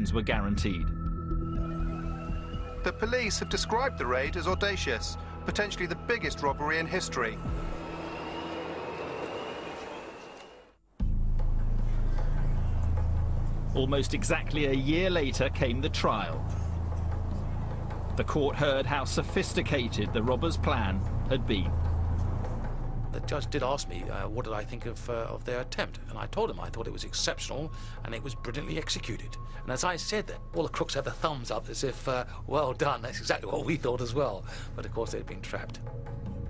loans were guaranteed. The police have described the raid as audacious, potentially the biggest robbery in history. Almost exactly a year later came the trial. The court heard how sophisticated the robbers' plan had been. The judge did ask me what did I think of their attempt, and I told him I thought it was exceptional and it was brilliantly executed. And as I said that, all the crooks had the thumbs up as if, well done, that's exactly what we thought as well. But of course they'd been trapped.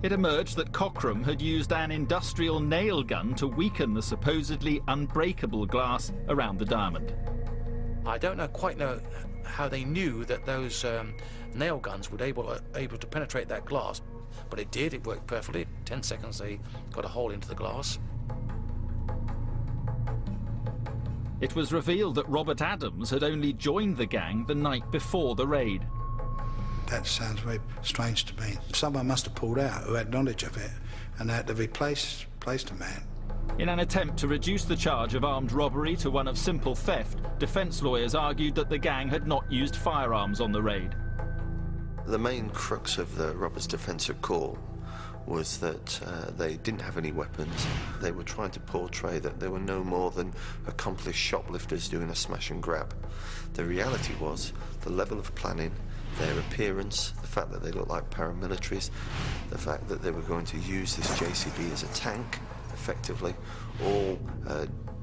It emerged that Cockram had used an industrial nail gun to weaken the supposedly unbreakable glass around the diamond. I don't quite know how they knew that those nail guns were able to penetrate that glass, but it did. It worked perfectly. 10 seconds, they got a hole into the glass. It was revealed that Robert Adams had only joined the gang the night before the raid. That sounds very strange to me. Someone must have pulled out who had knowledge of it, and they had to replace a man. In an attempt to reduce the charge of armed robbery to one of simple theft, defence lawyers argued that the gang had not used firearms on the raid. The main crux of the robbers' defence at court was that they didn't have any weapons. They were trying to portray that they were no more than accomplished shoplifters doing a smash and grab. The reality was the level of planning, their appearance, the fact that they looked like paramilitaries, the fact that they were going to use this JCB as a tank, effectively, all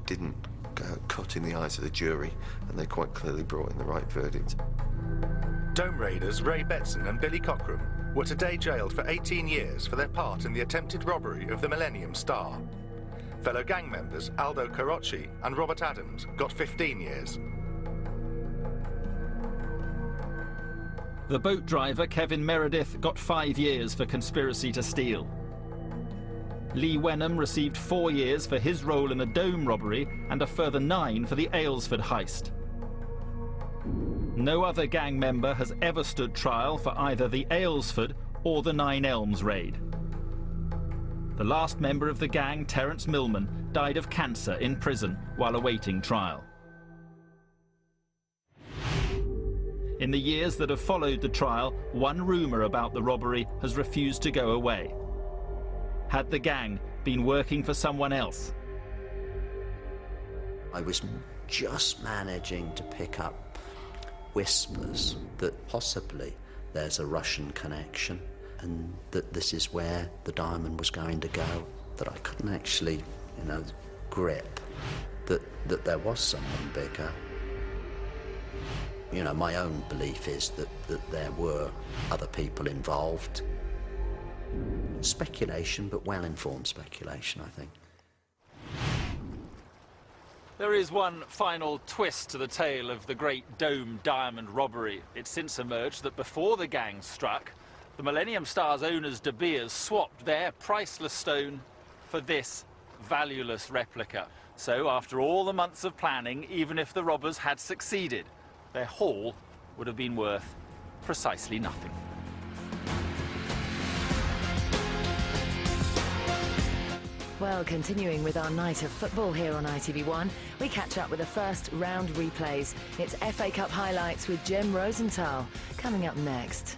didn't cut in the eyes of the jury, and they quite clearly brought in the right verdict. Dome raiders Ray Betson and Billy Cockram were today jailed for 18 years for their part in the attempted robbery of the Millennium Star. Fellow gang members Aldo Carocci and Robert Adams got 15 years. The boat driver Kevin Meredith got 5 years for conspiracy to steal. Lee Wenham received 4 years for his role in the Dome robbery and a further 9 for the Aylesford heist. No other gang member has ever stood trial for either the Aylesford or the Nine Elms raid. The last member of the gang, Terence Millman, died of cancer in prison while awaiting trial. In the years that have followed the trial, one rumour about the robbery has refused to go away. Had the gang been working for someone else? I was just managing to pick up whispers that possibly there's a Russian connection and that this is where the diamond was going to go, that I couldn't actually, grip that there was someone bigger. My own belief is that there were other people involved. Speculation, but well-informed speculation, I think. There is one final twist to the tale of the Great Dome diamond robbery. It's since emerged that before the gang struck, the Millennium Star's owners De Beers swapped their priceless stone for this valueless replica. So after all the months of planning, even if the robbers had succeeded, their haul would have been worth precisely nothing. Well, continuing with our night of football here on ITV1, we catch up with the first round replays. It's FA Cup highlights with Jim Rosenthal coming up next.